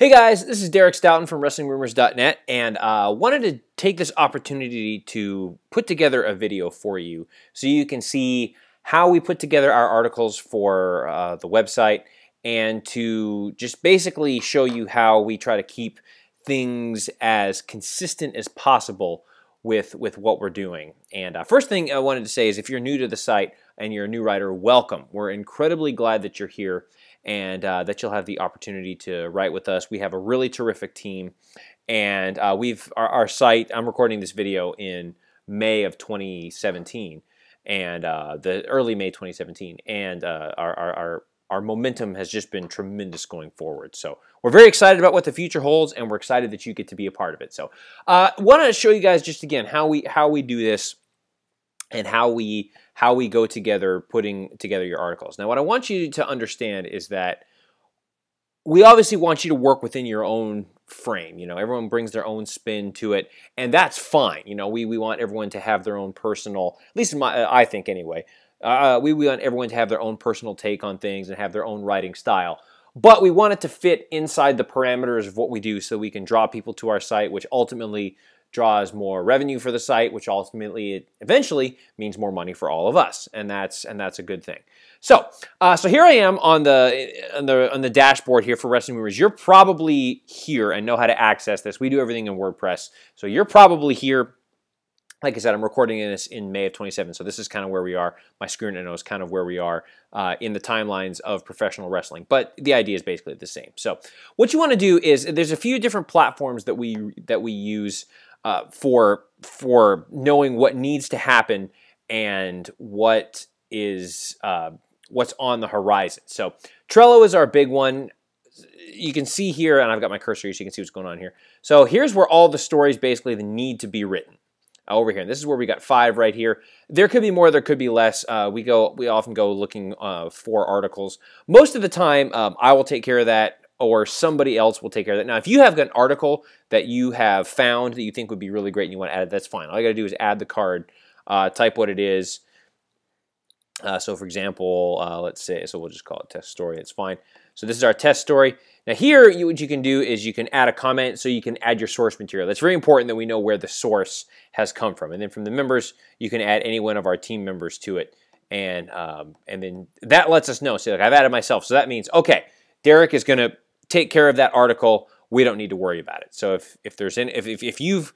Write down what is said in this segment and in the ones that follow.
Hey guys, this is Derek Stoughton from WrestlingRumors.net, and wanted to take this opportunity to put together a video for you so you can see how we put together our articles for the website, and to just basically show you how we try to keep things as consistent as possible with what we're doing. And first thing I wanted to say is, if you're new to the site and you're a new writer, welcome. We're incredibly glad that you're here, and that you'll have the opportunity to write with us. We have a really terrific team, and our site, I'm recording this video in May of 2017, and the early May 2017, and our momentum has just been tremendous going forward. So we're very excited about what the future holds, and we're excited that you get to be a part of it. So want to show you guys just again how we do this, and how we go together putting together your articles. Now, what I want you to understand is that we obviously want you to work within your own frame. You know, everyone brings their own spin to it, and that's fine. You know, we want everyone to have their own personal, at least I think anyway, we want everyone to have their own personal take on things and have their own writing style. But we want it to fit inside the parameters of what we do, so we can draw people to our site, which ultimately draws more revenue for the site, which ultimately, eventually, means more money for all of us, and that's a good thing. So, so here I am on the dashboard here for Wrestling Rumors. You're probably here and know how to access this. We do everything in WordPress, so you're probably here. Like I said, I'm recording this in May of 27, so this is kind of where we are. My screen I know is kind of where we are in the timelines of professional wrestling, but the idea is basically the same. So, what you want to do is, there's a few different platforms that we use for knowing what needs to happen and what is what's on the horizon. So Trello is our big one. You can see here, and I've got my cursor here so you can see what's going on here. So here's where all the stories basically need to be written. Over here, and this is where we got 5 right here. There could be more, there could be less. We often go looking for articles. Most of the time, I will take care of that, or somebody else will take care of that. Now, if you have an article that you have found that you think would be really great and you want to add it, that's fine. All you got to do is add the card, type what it is. So, for example, let's say, so we'll just call it test story. It's fine. So this is our test story. Now here, what you can do is you can add a comment, so you can add your source material. That's very important that we know where the source has come from. And then from the members, you can add any one of our team members to it. And then that lets us know. So like, I've added myself. So that means, okay, Derek is going to take care of that article. We don't need to worry about it. So if you've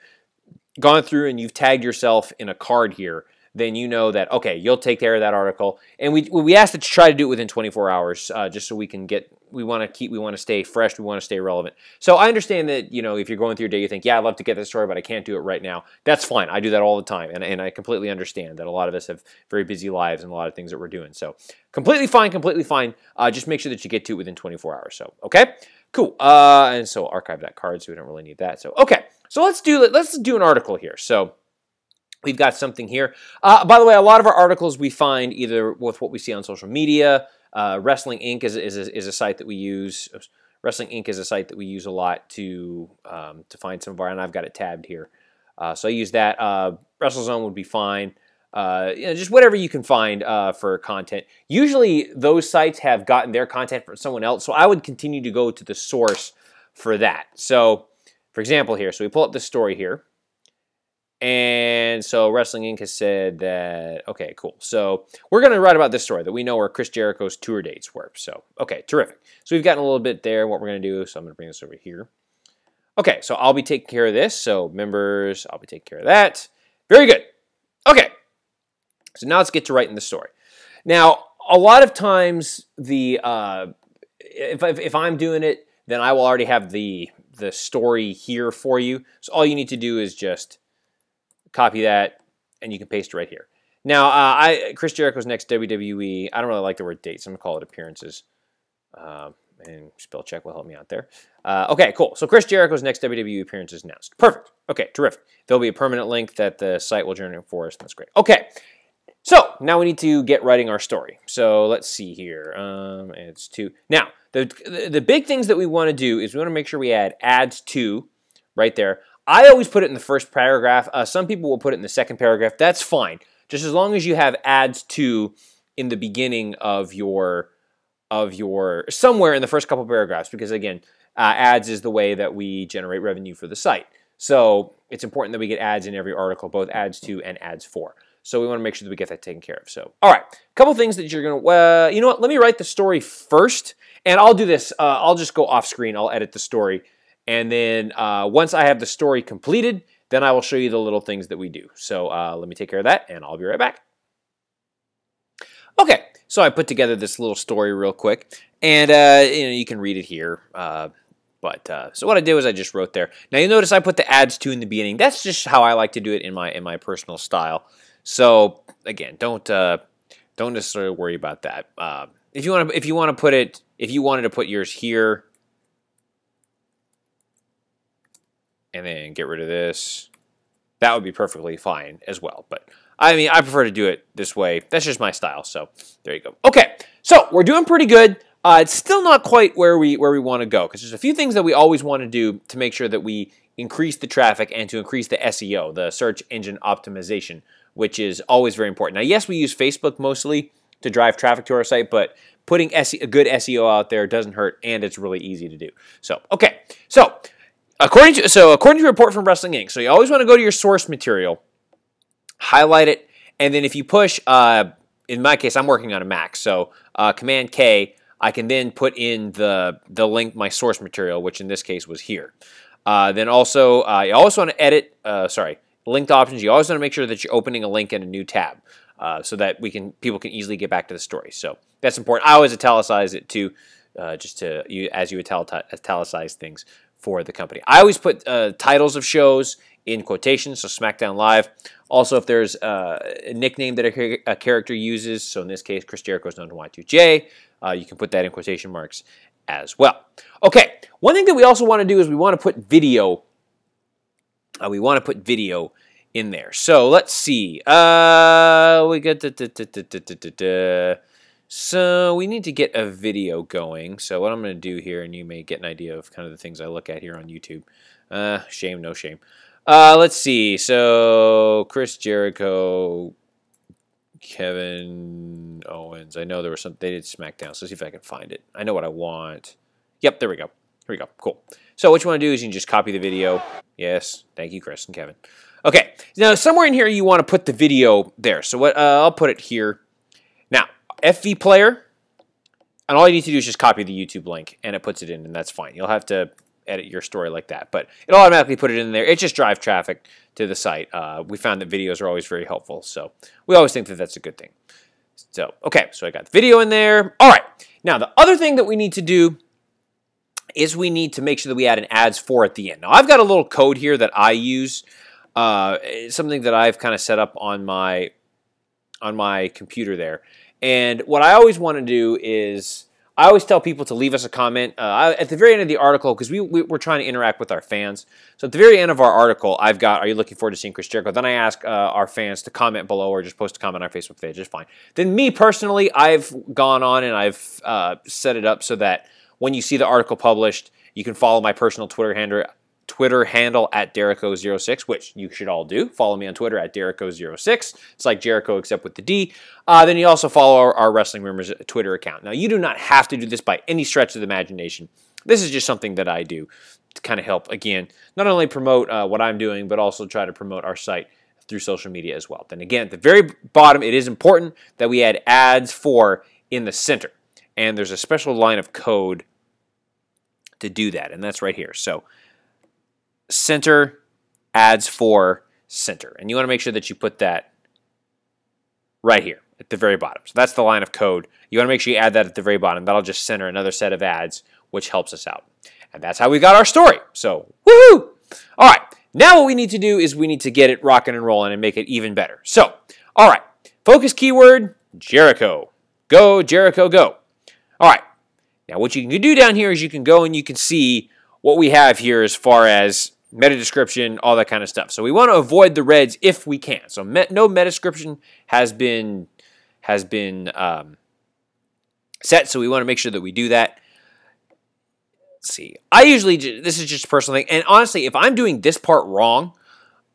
gone through and you've tagged yourself in a card here, then you know that, okay, you'll take care of that article. And we ask that you try to do it within 24 hours, just so we can we want to stay fresh, we want to stay relevant. So I understand that, you know, if you're going through your day, you think, yeah, I'd love to get this story, but I can't do it right now. That's fine. I do that all the time, and I completely understand that a lot of us have very busy lives and a lot of things that we're doing. So completely fine, completely fine. Just make sure that you get to it within 24 hours. So, okay, cool. And so archive that card, so we don't really need that. So, okay, so let's do an article here. So we've got something here. By the way, a lot of our articles we find either with what we see on social media. Wrestling Inc. is a site that we use. Wrestling Inc. is a site that we use a lot to find some of our, and I've got it tabbed here. So I use that. WrestleZone would be fine. You know, just whatever you can find for content. Usually those sites have gotten their content from someone else, so I would continue to go to the source for that. So, for example here, so we pull up this story here. And so Wrestling Inc. has said that, okay, cool. So we're going to write about this story, that we know where Chris Jericho's tour dates were. So, okay, terrific. So we've gotten a little bit there, what we're going to do. So I'm going to bring this over here. Okay, so I'll be taking care of this. So members, I'll be taking care of that. Very good. Okay. So now let's get to writing the story. Now, a lot of times, if I'm doing it, then I will already have the story here for you. So all you need to do is just copy that, and you can paste it right here. Now, Chris Jericho's next WWE, I don't really like the word dates. I'm going to call it appearances. And spell check will help me out there. Okay, cool. So Chris Jericho's next WWE appearance is announced. Perfect. Okay, terrific. There'll be a permanent link that the site will generate for us. That's great. Okay, so now we need to get writing our story. So let's see here. It's to. Now, the big things that we want to do is we want to make sure we add adds to right there. I always put it in the first paragraph. Some people will put it in the second paragraph. That's fine. Just as long as you have adds to in the beginning of your somewhere in the first couple paragraphs, because again, Ads is the way that we generate revenue for the site. So it's important that we get ads in every article, both ads to and ads for. So we want to make sure that we get that taken care of. So, all right, a couple things that you're going to, you know what, let me write the story first, and I'll do this. I'll just go off screen. I'll edit the story, and then once I have the story completed, then I will show you the little things that we do. So let me take care of that, and I'll be right back. Okay, so I put together this little story real quick, and you know, you can read it here. So what I did was I just wrote there. Now you notice I put the ads to in the beginning. That's just how I like to do it in my personal style. So again, don't necessarily worry about that. If you wanted to put yours here, and then get rid of this, that would be perfectly fine as well. But I mean, I prefer to do it this way. That's just my style. So there you go. Okay, so we're doing pretty good. It's still not quite where we want to go, because there's a few things that we always want to do to make sure that we increase the traffic and to increase the SEO, the search engine optimization, which is always very important. Now, yes, we use Facebook mostly to drive traffic to our site, but putting a good SEO out there doesn't hurt, and it's really easy to do. So, okay. So, according to a report from Wrestling Inc., so you always want to go to your source material, highlight it, and then if you push, in my case, I'm working on a Mac, so Command K, I can then put in the link, my source material, which in this case was here. Then also, you always want to edit, linked options. You always want to make sure that you're opening a link in a new tab, so that people can easily get back to the story. So that's important. I always italicize it too, as you italicize things for the company. I always put titles of shows in quotations, so SmackDown Live. Also, if there's a nickname that a character uses, so in this case, Chris Jericho is known to Y2J, you can put that in quotation marks as well. Okay, one thing that we also want to do is we want to put video. In there. So let's see. We got so we need to get a video going. So what I'm going to do here, and you may get an idea of kind of the things I look at here on YouTube. Shame, no shame. Let's see. So Chris Jericho, Kevin Owens. I know there was some. They did SmackDown. So let's see if I can find it. I know what I want. Yep, there we go. Here we go. Cool. So what you want to do is you can just copy the video. Yes. Thank you, Chris and Kevin. Okay. Now somewhere in here you want to put the video there. So what? I'll put it here. Now FV Player, and all you need to do is just copy the YouTube link, and it puts it in, and that's fine. You'll have to edit your story like that, but it'll automatically put it in there. It just drives traffic to the site. We found that videos are always very helpful, so we always think that that's a good thing. So, okay, so I got the video in there. All right, now the other thing that we need to do is we need to make sure that we add an ads for at the end. Now, I've got a little code here that I use, something that I've kind of set up on my computer there. And what I always want to do is I always tell people to leave us a comment at the very end of the article, because we're trying to interact with our fans. So at the very end of our article, I've got, are you looking forward to seeing Chris Jericho? Then I ask our fans to comment below or just post a comment on our Facebook page. It's fine. Then me personally, I've gone on and I've set it up so that when you see the article published, you can follow my personal Twitter handle at Jericho06, which you should all do. Follow me on Twitter at Jericho06. It's like Jericho except with the D. Then you also follow our Wrestling Rumors Twitter account. Now, you do not have to do this by any stretch of the imagination. This is just something that I do to kind of help, again, not only promote what I'm doing, but also try to promote our site through social media as well. Then again, at the very bottom, it is important that we add ads for in the center. And there's a special line of code to do that, and that's right here. So center, ads for center. And you want to make sure that you put that right here at the very bottom. So that's the line of code. You want to make sure you add that at the very bottom. That'll just center another set of ads, which helps us out. And that's how we got our story. So, woohoo! All right, now what we need to do is we need to get it rocking and rolling and make it even better. So, all right, focus keyword, Jericho. Go, Jericho, go. All right, now what you can do down here is you can go and you can see what we have here as far as meta description, all that kind of stuff. So we want to avoid the reds if we can. So no meta description has been set, so we want to make sure that we do that. Let's see. This is just a personal thing, and honestly, if I'm doing this part wrong,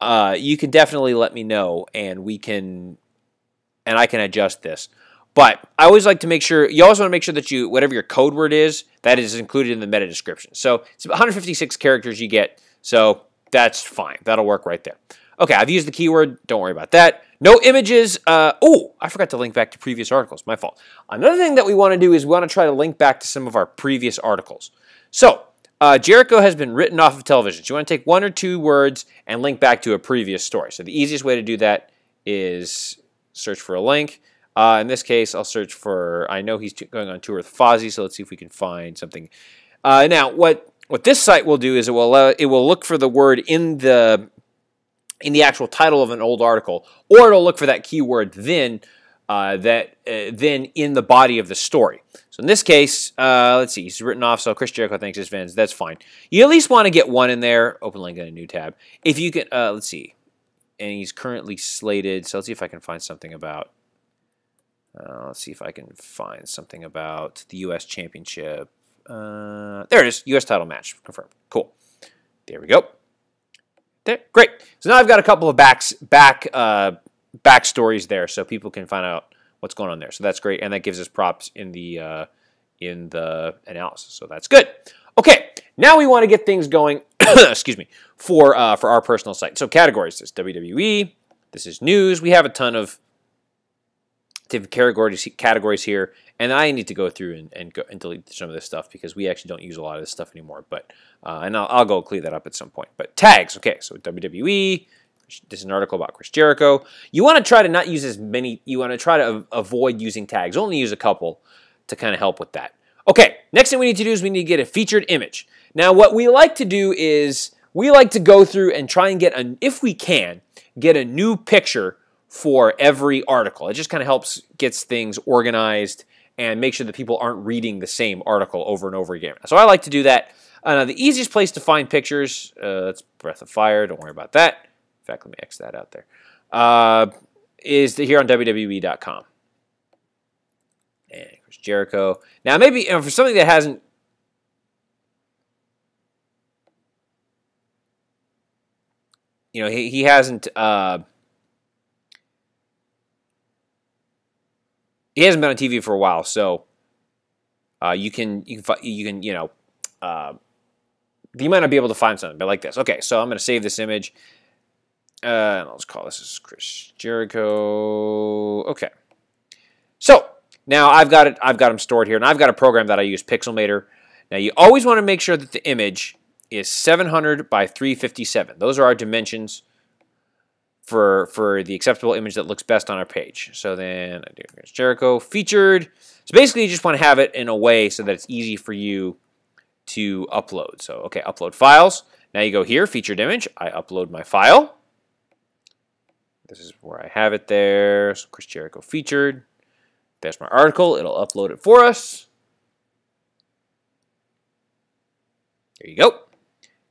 you can definitely let me know, and I can adjust this. But I always like to make sure, you always want to make sure that whatever your code word is, that is included in the meta description. So it's 156 characters you get, so that's fine. That'll work right there. Okay, I've used the keyword. Don't worry about that. No images. Oh, I forgot to link back to previous articles. My fault. Another thing that we want to do is we want to try to link back to some of our previous articles. So Jericho has been written off of television. So you want to take 1 or 2 words and link back to a previous story. So the easiest way to do that is search for a link. In this case, I'll search for, I know he's going on tour with Fozzy, so let's see if we can find something. Now, what this site will do is it will look for the word in the actual title of an old article, or it'll look for that keyword then in the body of the story. So in this case, let's see, he's written off, so Chris Jericho thanks his fans. That's fine. You at least want to get one in there. Open link in a new tab. If you can, let's see, and he's currently slated. So let's see if I can find something about. Let's see if I can find something about the U.S. Championship. There it is, U.S. title match confirmed. Cool. There we go. There, great. So now I've got a couple of backstories there, so people can find out what's going on there. So that's great, and that gives us props in the analysis. So that's good. Okay, now we want to get things going. Excuse me, for our personal site. So categories: this is WWE. This is news. We have a ton of different categories here, and I need to go through and delete some of this stuff because we actually don't use a lot of this stuff anymore. But and I'll go clean that up at some point. But tags, okay, so WWE. This is an article about Chris Jericho. You want to try to not use as many. You want to try to avoid using tags. Only use a couple to kind of help with that. Okay, next thing we need to do is we need to get a featured image. Now, what we like to do is we like to go through and try and get, if we can, get a new picture for every article. It just kind of helps, gets things organized and make sure that people aren't reading the same article over and over again. So I like to do that. The easiest place to find pictures, that's Breath of Fire, don't worry about that. In fact, let me X that out there. Is here on WWE.com. And Chris Jericho. Now maybe for something that hasn't, he hasn't, he hasn't been on TV for a while, so you might not be able to find something, but like this. Okay, so I'm going to save this image. Let's call this Chris Jericho. Okay, so now I've got them stored here, and I've got a program that I use, Pixelmator. Now you always want to make sure that the image is 700 by 357. Those are our dimensions for the acceptable image that looks best on our page. So then I do Chris Jericho featured. So basically, you just want to have it in a way so that it's easy for you to upload. So okay, upload files. Now you go here, featured image. I upload my file. This is where I have it there. So Chris Jericho featured. There's my article. It'll upload it for us. There you go.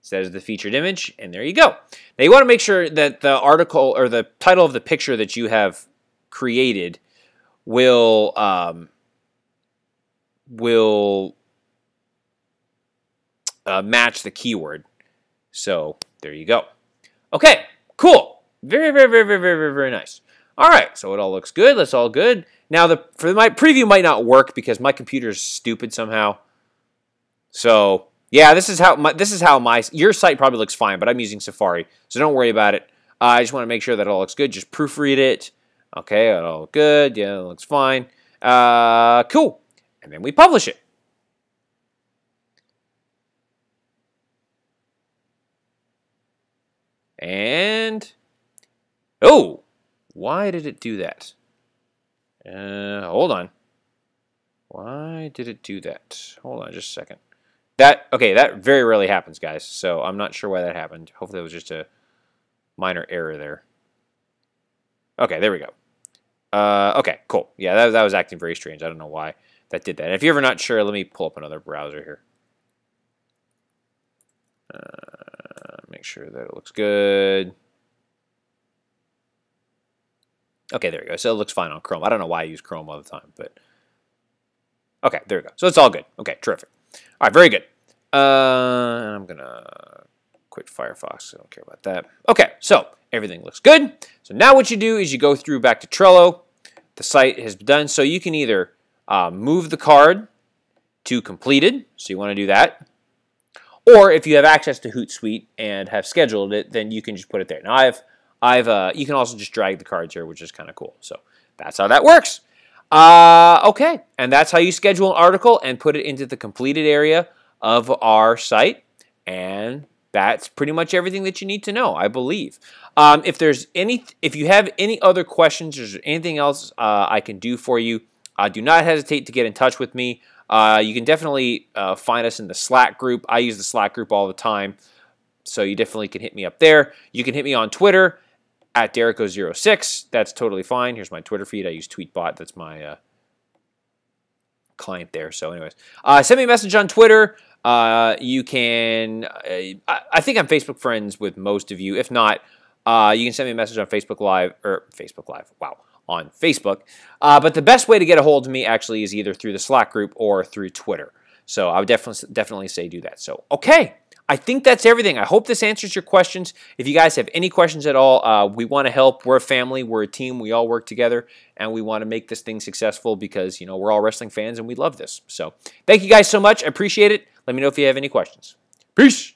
Says the featured image, and there you go. Now you want to make sure that the article or the title of the picture that you have created will match the keyword. So there you go. Okay, cool. Very, very, very, very, very, very nice. All right, so it all looks good. That's all good. Now my preview might not work because my computer is stupid somehow. So yeah, this is how your site probably looks fine, but I'm using Safari, so don't worry about it. I just want to make sure that it all looks good. Just proofread it. Okay, it all good. Yeah, it looks fine. Cool. And then we publish it. And oh, why did it do that? Hold on. Why did it do that? Hold on just a second. That very rarely happens, guys, so I'm not sure why that happened. Hopefully it was just a minor error there. Okay, there we go. Okay, cool. Yeah, that was acting very strange. I don't know why that did that. And if you're ever not sure, let me pull up another browser here. Make sure that it looks good. Okay, there we go. So it looks fine on Chrome. I don't know why I use Chrome all the time, but okay, there we go. So it's all good. Okay, terrific. All right, very good. I'm going to quit Firefox. I don't care about that. Okay, so everything looks good. So now what you do is you go through back to Trello. the site has done. So you can either move the card to completed, so you want to do that, or if you have access to Hootsuite and have scheduled it, then you can just put it there. Now you can also just drag the cards here, which is kind of cool. So that's how that works. Okay, and that's how you schedule an article and put it into the completed area of our site. And that's pretty much everything that you need to know, I believe. If you have any other questions or anything else I can do for you, do not hesitate to get in touch with me. You can definitely find us in the Slack group. I use the Slack group all the time, so you definitely can hit me up there. You can hit me on Twitter at Derico06. That's totally fine. Here's my Twitter feed. I use Tweetbot. That's my client there. So anyways, send me a message on Twitter. You can, I think I'm Facebook friends with most of you. If not, you can send me a message on Facebook Live, on Facebook. But the best way to get a hold of me actually is either through the Slack group or through Twitter. So I would definitely say do that. So, okay. I think that's everything. I hope this answers your questions. If you guys have any questions at all, we want to help. We're a family. We're a team. We all work together, and we want to make this thing successful because, we're all wrestling fans, and we love this. So thank you guys so much. I appreciate it. Let me know if you have any questions. Peace.